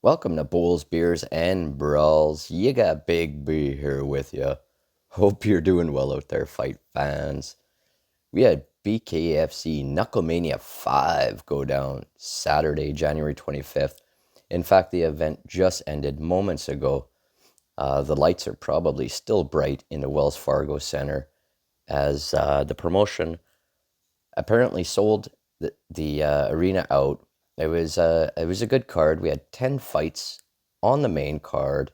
Welcome to Bowls, Beers, and Brawls. You got Big B here with you. Hope you're doing well out there, fight fans. We had BKFC Knucklemania 5 go down Saturday, January 25th. In fact, the event just ended moments ago. The lights are probably still bright in the Wells Fargo Center as the promotion apparently sold the arena out. It was a good card. We had 10 fights on the main card.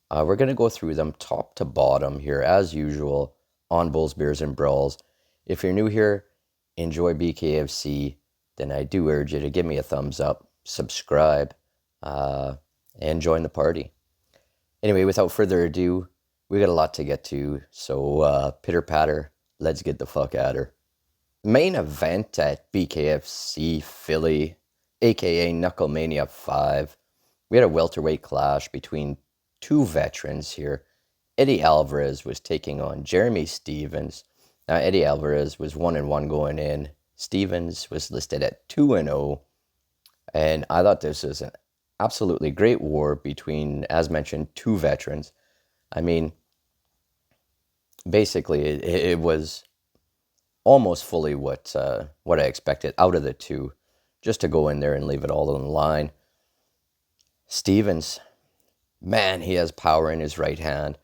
We're gonna go through them top to bottom here as usual on Bulls, Beers, and Brawls. If you're new here, enjoy BKFC, then I do urge you to give me a thumbs up, subscribe, and join the party. Anyway, without further ado, we got a lot to get to, so pitter patter, let's get the fuck at her. Main event at BKFC Philly, aka Knucklemania 5. We had a welterweight clash between two veterans here. Eddie Alvarez was taking on Jeremy Stephens. Now, Eddie Alvarez was 1-1 going in. Stephens was listed at 2-0. And I thought this was an absolutely great war between, as mentioned, two veterans. I mean, basically, it was almost fully what I expected out of the two, just to go in there and leave it all on the line. Stephens, man, he has power in his right hand.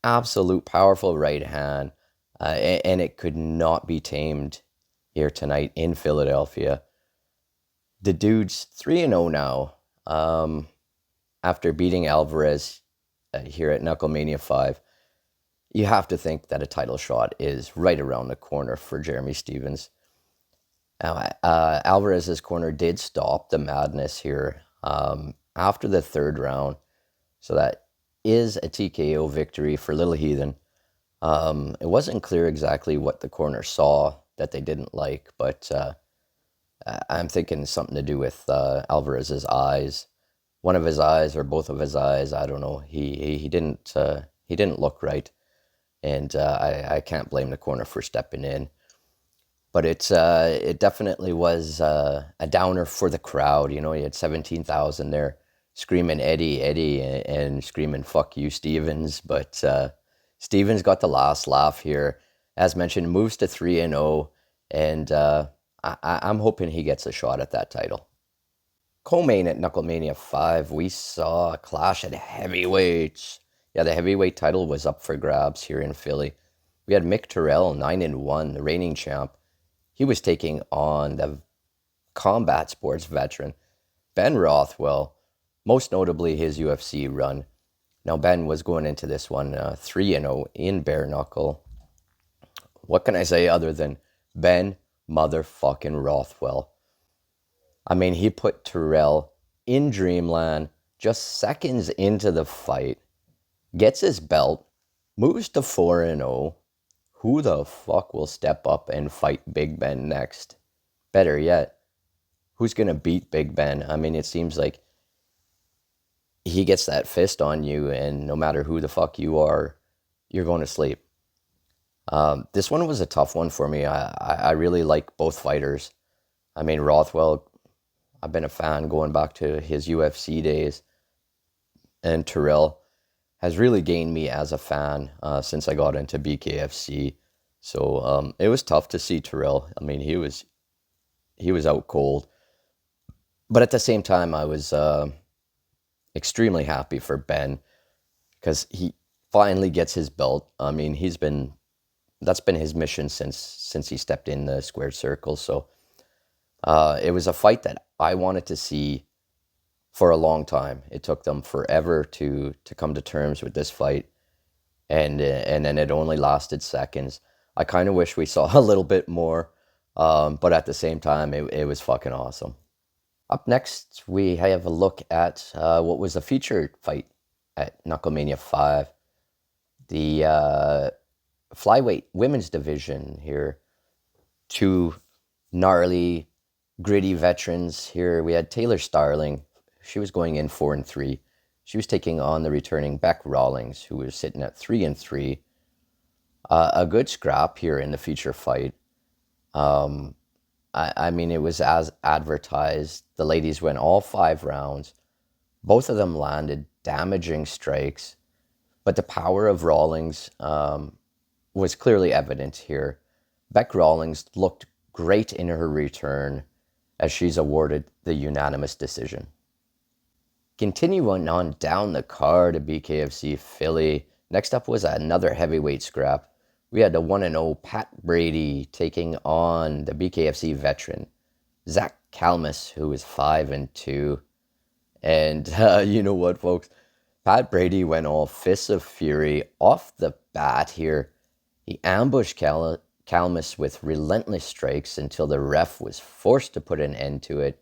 Absolute powerful right hand. And it could not be tamed here tonight in Philadelphia. The dude's 3-0 now after beating Alvarez here at Knucklemania 5. You have to think that a title shot is right around the corner for Jeremy Stephens. Now, Alvarez's corner did stop the madness here after the third round. So that is a TKO victory for Little Heathen. It wasn't clear exactly what the corner saw that they didn't like, but I'm thinking something to do with Alvarez's eyes. One of his eyes or both of his eyes, I don't know. He didn't look right. And I can't blame the corner for stepping in. But it definitely was a downer for the crowd. You know, you had 17,000 there screaming Eddie, Eddie, and screaming fuck you, Stephens. But Stephens got the last laugh here. As mentioned, moves to 3-0. And I'm hoping he gets a shot at that title. Co-main at Knucklemania 5, we saw a clash at heavyweights. Yeah, the heavyweight title was up for grabs here in Philly. We had Mick Terell, 9-1, the reigning champ. He was taking on the combat sports veteran, Ben Rothwell, most notably his UFC run. Now, Ben was going into this one 3-0 in bare knuckle. What can I say other than Ben motherfucking Rothwell? I mean, he put Terell in dreamland just seconds into the fight. Gets his belt, moves to 4-0. Who the fuck will step up and fight Big Ben next? Better yet, who's going to beat Big Ben? I mean, it seems like he gets that fist on you, and no matter who the fuck you are, you're going to sleep. This one was a tough one for me. I really like both fighters. I mean, Rothwell, I've been a fan going back to his UFC days. And Terell has really gained me as a fan since I got into BKFC. So it was tough to see Terell. I mean, he was out cold. But at the same time, I was extremely happy for Ben because he finally gets his belt. I mean, that's been his mission since he stepped in the squared circle. So it was a fight that I wanted to see for a long time. It took them forever to come to terms with this fight, and then it only lasted seconds. I kind of wish we saw a little bit more, but at the same time, it was fucking awesome. Up next, we have a look at what was a featured fight at Knucklemania 5. The flyweight women's division here. Two gnarly, gritty veterans here. We had Taylor Starling. She was going in 4-3. She was taking on the returning Beck Rawlings, who was sitting at 3-3. A good scrap here in the feature fight. I mean, it was as advertised. The ladies went all 5 rounds. Both of them landed damaging strikes, but the power of Rawlings was clearly evident here. Beck Rawlings looked great in her return as she's awarded the unanimous decision. Continuing on down the card of BKFC Philly, next up was another heavyweight scrap. We had the 1-0 Pat Brady taking on the BKFC veteran, Zack, who is 5-2. And you know what, folks? Pat Brady went all fists of fury off the bat here. He ambushed Calmus with relentless strikes until the ref was forced to put an end to it.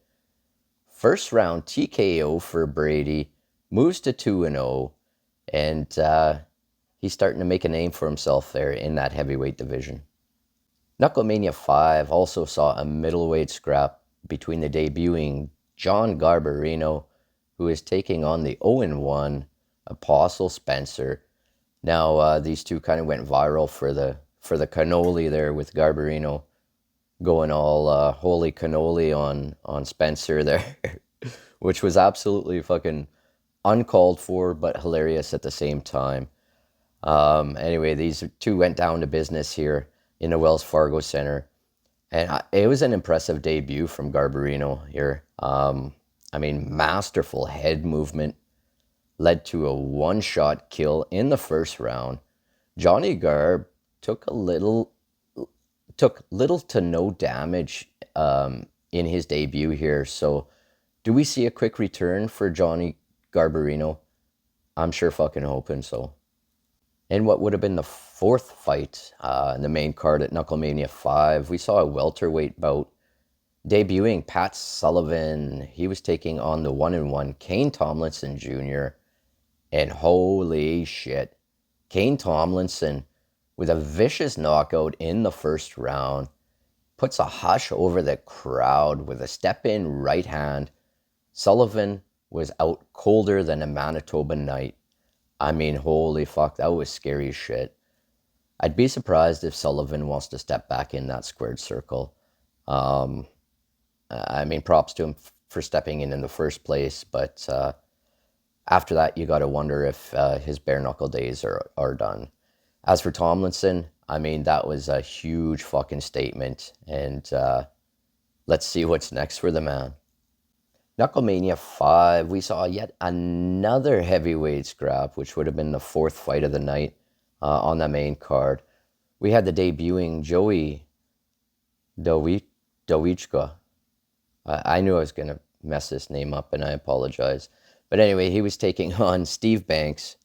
First round TKO for Brady, moves to 2-0, and he's starting to make a name for himself there in that heavyweight division. Knucklemania 5 also saw a middleweight scrap between the debuting John Garbarino, who is taking on the 0-1 Apostle Spencer. Now, these two kind of went viral for the cannoli there, with Garbarino going all holy cannoli on Spencer there, which was absolutely fucking uncalled for, but hilarious at the same time. Anyway, these two went down to business here in the Wells Fargo Center, and it was an impressive debut from Garbarino here. I mean, masterful head movement led to a one-shot kill in the first round. Johnny Garb took little to no damage in his debut here. So do we see a quick return for Johnny Garbarino? I'm sure fucking hoping so. In what would have been the fourth fight in the main card at Knucklemania 5, we saw a welterweight bout. Debuting Pat Sullivan, he was taking on the 1-1 Kane Tomlinson Jr. And holy shit, Kane Tomlinson, with a vicious knockout in the first round, puts a hush over the crowd with a step-in right hand. Sullivan was out colder than a Manitoba night. I mean, holy fuck, that was scary as shit. I'd be surprised if Sullivan wants to step back in that squared circle. I mean, props to him for stepping in the first place, but after that, you got to wonder if his bare-knuckle days are done. As for Tomlinson, I mean, that was a huge fucking statement, and let's see what's next for the man. Knucklemania 5, we saw yet another heavyweight scrap, which would have been the fourth fight of the night on the main card. We had the debuting Joey Dowichka. I knew I was going to mess this name up, and I apologize. But anyway, he was taking on Steve Banks,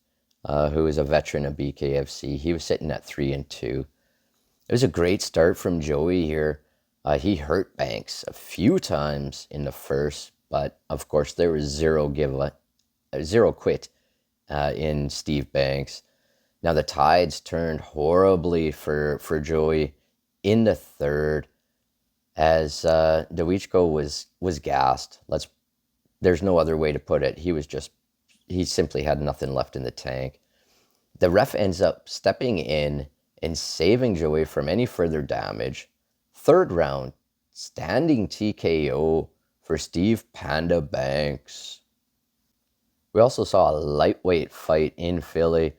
who is a veteran of BKFC. He was sitting at 3-2. It was a great start from Joey here. He hurt Banks a few times in the first, but of course there was zero quit in Steve Banks. Now the tides turned horribly for Joey in the third, as Dowichko was gassed. There's no other way to put it. He simply had nothing left in the tank. The ref ends up stepping in and saving Joey from any further damage. Third round, standing TKO for Steve Panda Banks. We also saw a lightweight fight in Philly.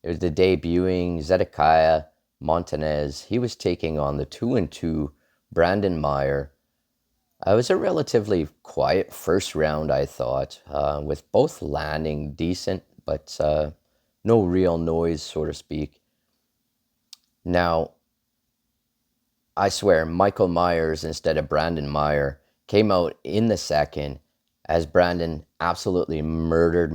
It was the debuting Zedekiah Montanez. He was taking on the 2-2 Brandon Meyer. It was a relatively quiet first round, I thought, with both landing decent, but no real noise, so to speak. Now, I swear, Michael Myers instead of Brandon Meyer came out in the second as Brandon absolutely murdered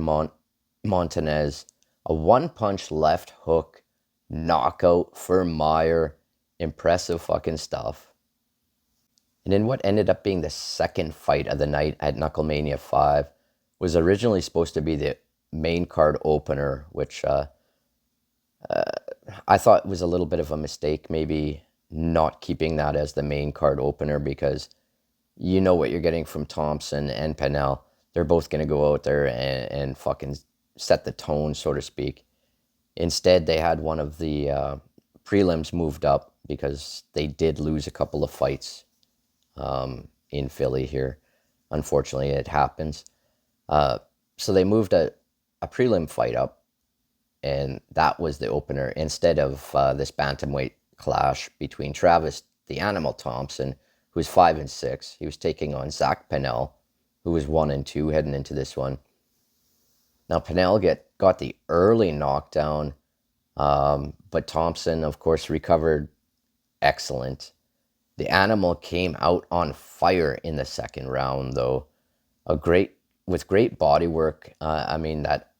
Montanez. A one-punch left hook knockout for Meyer. Impressive fucking stuff. And in what ended up being the second fight of the night at Knucklemania 5 was originally supposed to be the main card opener, which I thought was a little bit of a mistake, maybe not keeping that as the main card opener, because you know what you're getting from Thompson and Pennell. They're both going to go out there and fucking set the tone, so to speak. Instead, they had one of the prelims moved up because they did lose a couple of fights in Philly here. Unfortunately, it happens. So they moved a prelim fight up, and that was the opener instead of this bantamweight clash between Travis the Animal Thompson, who's 5-6. He was taking on Zack, who was 1-2 heading into this one. Now Pennell got the early knockdown, but Thompson, of course, recovered excellent. The Animal came out on fire in the second round, though. With great body work. That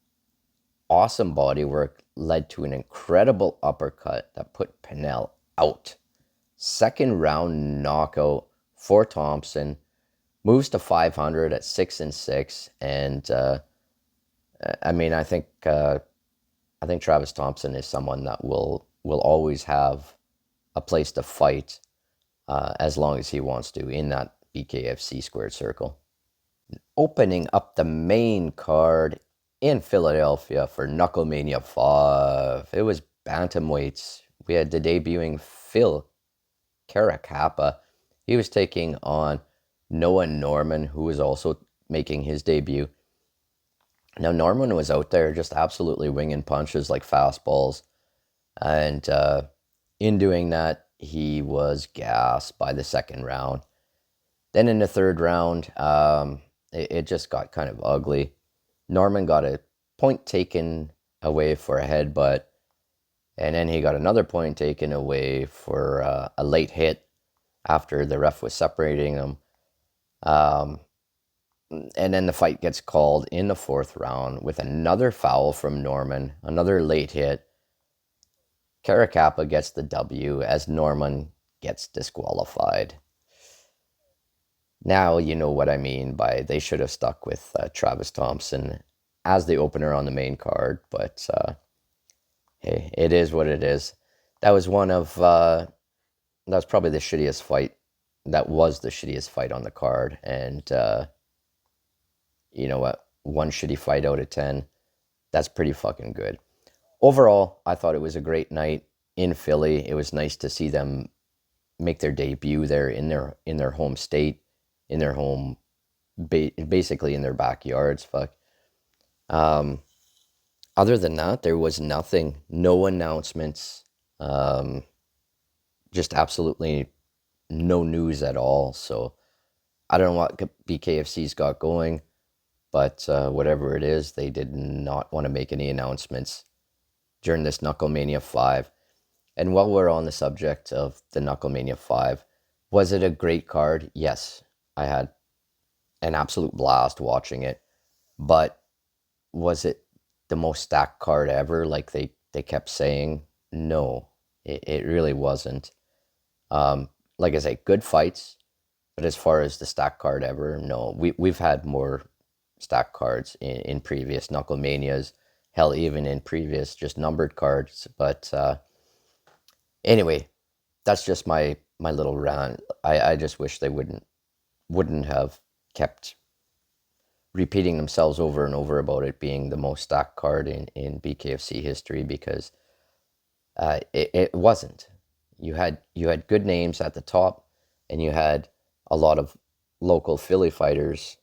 awesome body work led to an incredible uppercut that put Pennell out. Second round knockout for Thompson. Moves to 500 at 6-6, and I think Travis Thompson is someone that will always have a place to fight as long as he wants to in that BKFC squared circle. Opening up the main card in Philadelphia for Knucklemania 5. It was bantamweights. We had the debuting Phil Caracappa. He was taking on Noah Norman, who was also making his debut. Now, Norman was out there just absolutely winging punches like fastballs. And in doing that, he was gassed by the second round. Then in the third round, it just got kind of ugly. Norman got a point taken away for a headbutt, and then he got another point taken away for a late hit after the ref was separating them. And then the fight gets called in the fourth round with another foul from Norman, another late hit. Caracappa gets the W as Norman gets disqualified. Now you know what I mean by they should have stuck with Travis Thompson as the opener on the main card, but hey, it is what it is. That was that was probably the shittiest fight. That was the shittiest fight on the card, and you know what? One shitty fight out of 10, that's pretty fucking good. Overall, I thought it was a great night in Philly. It was nice to see them make their debut there in their home state, in their home, basically in their backyards. Fuck. Other than that, there was nothing. No announcements. Just absolutely no news at all. So I don't know what BKFC's got going, but whatever it is, they did not want to make any announcements during this Knucklemania 5. And while we're on the subject of the Knucklemania 5, was it a great card? Yes, I had an absolute blast watching it. But was it the most stacked card ever, like they kept saying? No, it really wasn't. Like I say, good fights, but as far as the stacked card ever, no. We've had more stacked cards in previous Knucklemanias, hell, even in previous just numbered cards. But anyway, that's just my little rant. I just wish they wouldn't have kept repeating themselves over and over about it being the most stacked card in BKFC history, because it wasn't. You had good names at the top, and you had a lot of local Philly fighters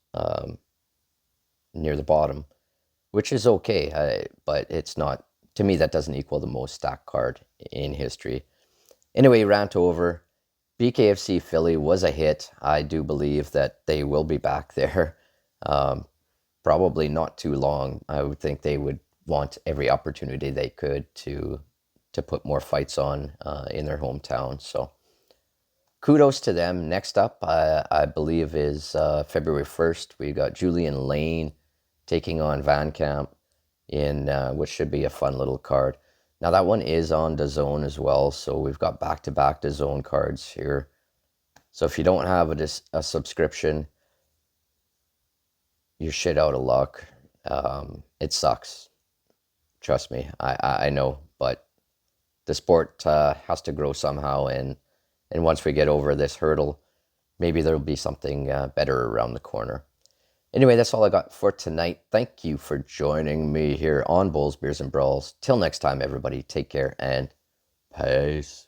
near the bottom, which is okay, but it's not, to me, that doesn't equal the most stacked card in history. Anyway, rant over. BKFC Philly was a hit. I do believe that they will be back there. Probably not too long. I would think they would want every opportunity they could to put more fights on in their hometown. So kudos to them. Next up, I believe, is February 1st. We got Julian Lane taking on Van Camp in which should be a fun little card. Now that one is on DAZN as well, so we've got back-to-back DAZN cards here. So if you don't have a subscription, you're shit out of luck. It sucks. Trust me, I know, but the sport has to grow somehow, and once we get over this hurdle, maybe there'll be something better around the corner. Anyway, that's all I got for tonight. Thank you for joining me here on Bulls, Beers, and Brawls. Till next time, everybody, take care and peace.